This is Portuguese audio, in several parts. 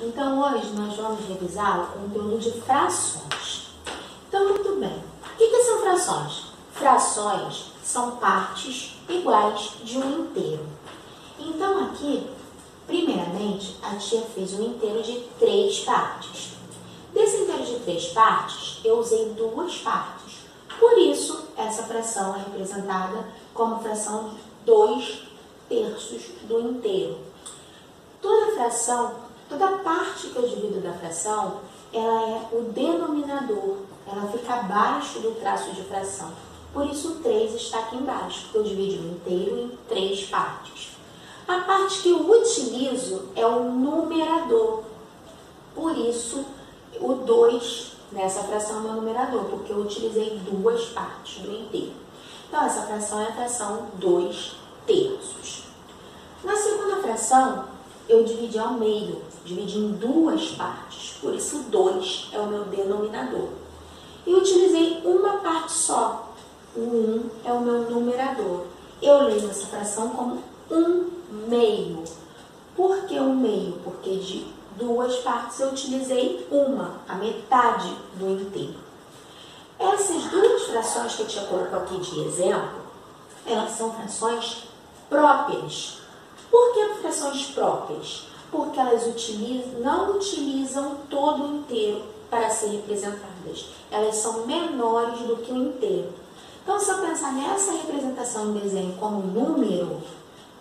Então, hoje nós vamos revisar o conteúdo de frações. Então, muito bem. O que são frações? Frações são partes iguais de um inteiro. Então, aqui, primeiramente, a tia fez um inteiro de 3 partes. Desse inteiro de 3 partes, eu usei 2 partes. Por isso, essa fração é representada como fração de 2/3 do inteiro. Toda fração, toda parte que eu divido da fração, ela é o denominador. Ela fica abaixo do traço de fração. Por isso, o 3 está aqui embaixo, porque eu dividi o inteiro em 3 partes. A parte que eu utilizo é o numerador. Por isso, o 2 nessa fração é o meu numerador, porque eu utilizei 2 partes do inteiro. Então, essa fração é a fração 2/3. Na segunda fração, eu dividi ao meio, dividi em 2 partes. Por isso, 2 é o meu denominador. E utilizei uma parte só. O 1 é o meu numerador. Eu leio essa fração como 1/2. Por que 1/2? Porque de 2 partes eu utilizei uma, a metade do inteiro. Essas 2 frações que eu te coloco aqui de exemplo, elas são frações próprias. Por que frações próprias? Porque elas não utilizam todo o inteiro para ser representadas. Elas são menores do que o inteiro. Então, se eu pensar nessa representação em desenho como número,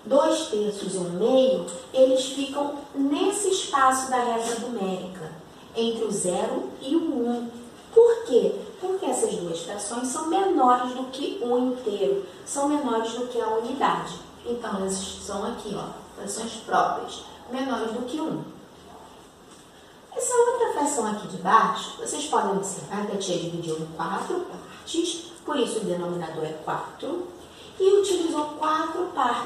2/3 e 1/2, eles ficam nesse espaço da régua numérica, entre o 0 e o 1. Por quê? Porque essas 2 frações são menores do que o inteiro, são menores do que a unidade. Então, elas são aqui, ó, frações próprias, menores do que 1. Essa outra fração aqui de baixo, vocês podem observar que a tia dividiu em 4 partes, por isso o denominador é 4. E utilizou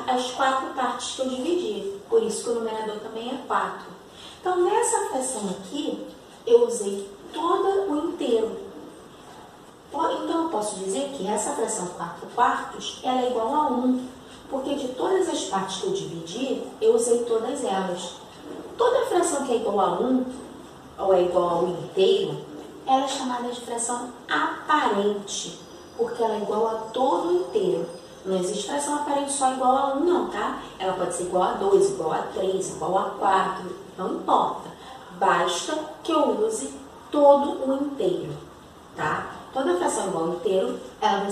as 4 partes que eu dividi, por isso que o numerador também é 4. Então, nessa fração aqui, eu usei todo o inteiro. Então, eu posso dizer que essa fração 4/4 ela é igual a 1, porque de todas as partes que eu dividi, eu usei todas elas. Toda fração que é igual a 1, ou é igual ao inteiro, ela é chamada de fração aparente, porque ela é igual a todo o inteiro. Não existe fração aparente só igual a 1, não, tá? Ela pode ser igual a 2, igual a 3, igual a 4, não importa. Basta que eu use todo o inteiro, tá? Toda fração igual ao inteiro, ela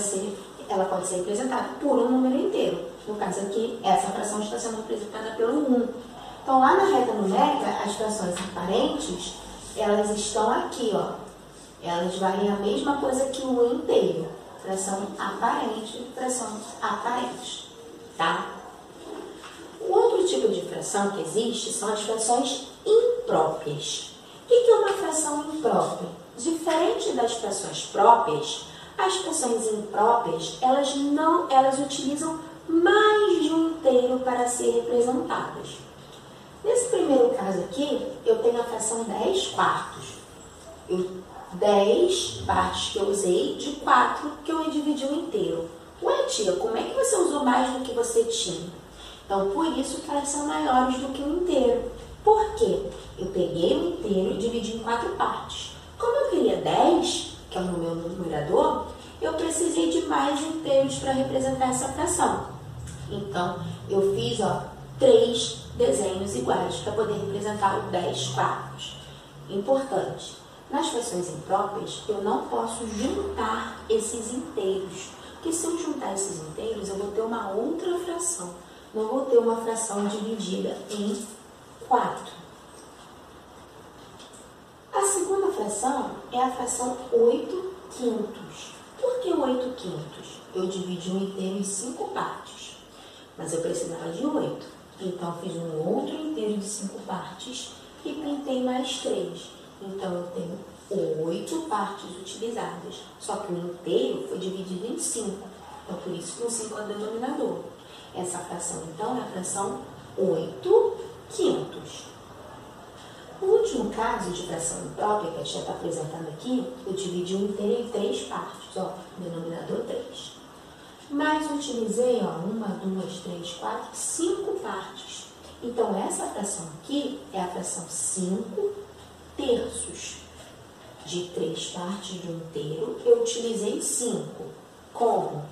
pode ser representada por um número inteiro. No caso aqui, essa fração está sendo representada pelo 1. Então, lá na reta numérica, as frações aparentes, elas estão aqui, ó. Elas valem a mesma coisa que o 1 inteiro. Fração aparente, tá? O outro tipo de fração que existe são as frações impróprias. O que é uma fração imprópria? Diferente das frações próprias, as frações impróprias, elas utilizam mais de um inteiro para ser representadas. Nesse primeiro caso aqui, eu tenho a fração 10/4. 10 partes que eu usei, de 4 que eu dividi o inteiro. Ué, tia, como é que você usou mais do que você tinha? Então, por isso que elas são maiores do que o inteiro. Por quê? Eu peguei o inteiro e dividi em 4 partes. Como eu queria 10, que é o meu numerador, eu precisei de mais inteiros para representar essa fração. Então, eu fiz 3 desenhos iguais para poder representar o 10/4. Importante. Nas frações impróprias, eu não posso juntar esses inteiros, porque se eu juntar esses inteiros, eu vou ter uma outra fração. Não vou ter uma fração dividida em 4. A segunda fração é a fração 8/5. Por que 8/5? Eu dividi um inteiro em 5 partes, mas eu precisava de 8. Então, fiz um outro inteiro de 5 partes e pintei mais 3. Então, eu tenho 8 partes utilizadas, só que o inteiro foi dividido em 5. Então, por isso que o 5 é o denominador. Essa fração, então, é a fração 8/5. O último caso de fração imprópria que a tia está apresentando aqui, eu dividi o inteiro em 3 partes, denominador 3. Mas utilizei, 1, 2, 3, 4, 5 partes. Então, essa fração aqui é a fração 5 terços. De 3 partes de um inteiro, eu utilizei 5. Como?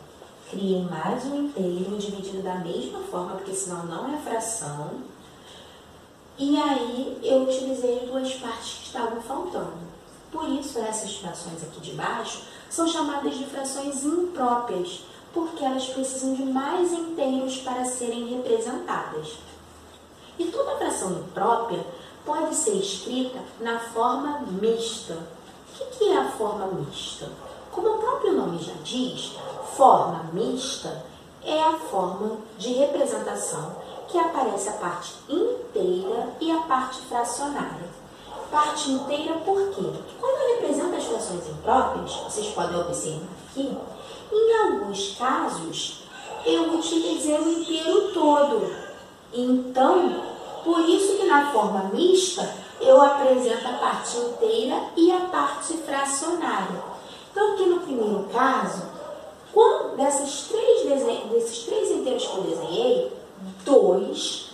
Criei mais um inteiro dividido da mesma forma, porque senão não é fração. E aí, eu utilizei as 2 partes que estavam faltando. Por isso, essas frações aqui de baixo são chamadas de frações impróprias, porque elas precisam de mais inteiros para serem representadas. E toda fração imprópria pode ser escrita na forma mista. O que é a forma mista? Como o próprio nome já diz, forma mista é a forma de representação que aparece a parte inteira e a parte fracionária. Parte inteira por quê? Quando eu represento as frações impróprias, vocês podem observar aqui, em alguns casos eu utilizei o inteiro todo. Então, por isso que na forma mista eu apresento a parte inteira e a parte fracionária. Então, aqui no primeiro caso, desses três inteiros que eu desenhei, 2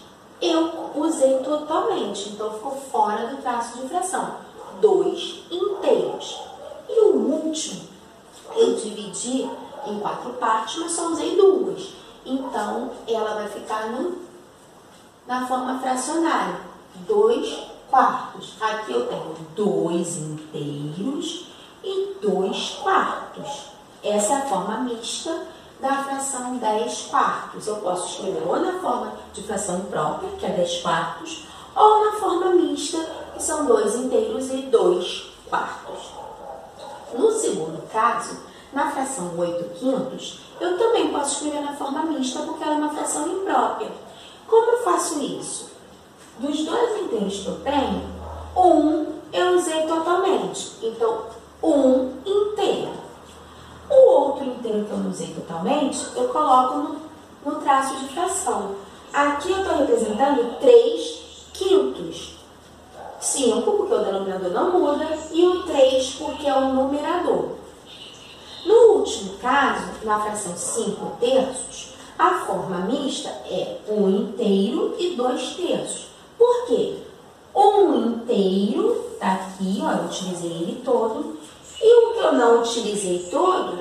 eu usei totalmente, então ficou fora do traço de fração. 2 inteiros. E o último, eu dividi em 4 partes, mas só usei 2. Então, ela vai ficar na forma fracionária. 2 quartos. Aqui eu tenho 2 inteiros e 2 quartos. Essa é a forma mista da fração 10 quartos. Eu posso escrever ou na forma de fração imprópria, que é 10 quartos, ou na forma mista, que são 2 inteiros e 2 quartos. No segundo caso, na fração 8 quintos, eu também posso escrever na forma mista, porque ela é uma fração imprópria. Como eu faço isso? Dos 2 inteiros que eu tenho, 1 eu usei totalmente. Então, 1 inteiro. O outro inteiro que eu não usei totalmente, eu coloco no traço de fração. Aqui eu estou representando 3 quintos. 5, porque o denominador não muda, e o 3, porque é o numerador. No último caso, na fração 5 terços, a forma mista é 1 inteiro e 2 terços. Por quê? 1 inteiro, tá aqui, ó, eu utilizei ele todo, e o que eu não utilizei todo,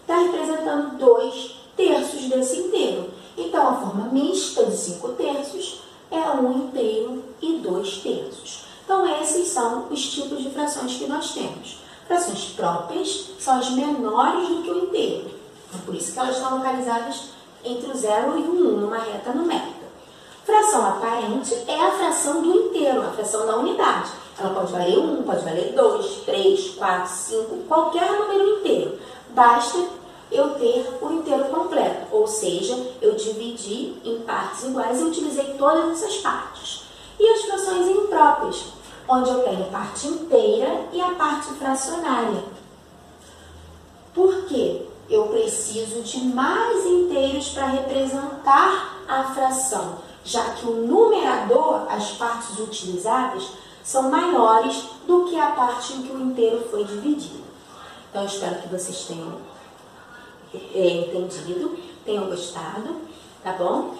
está representando 2 terços desse inteiro. Então, a forma mista de 5 terços é 1 inteiro e 2 terços. Então, esses são os tipos de frações que nós temos. Frações próprias são as menores do que o inteiro. Então, por isso que elas estão localizadas entre o 0 e o 1, numa reta numérica. Fração aparente é a fração do inteiro, a fração da unidade. Ela pode valer 1, pode valer 2, 3, 4, 5, qualquer número inteiro. Basta eu ter o inteiro completo, ou seja, eu dividi em partes iguais e utilizei todas essas partes. E as frações impróprias, onde eu tenho a parte inteira e a parte fracionária. Por quê? Eu preciso de mais inteiros para representar a fração, já que o numerador, as partes utilizadas, são maiores do que a parte em que o inteiro foi dividido. Então, eu espero que vocês tenham entendido, tenham gostado, tá bom?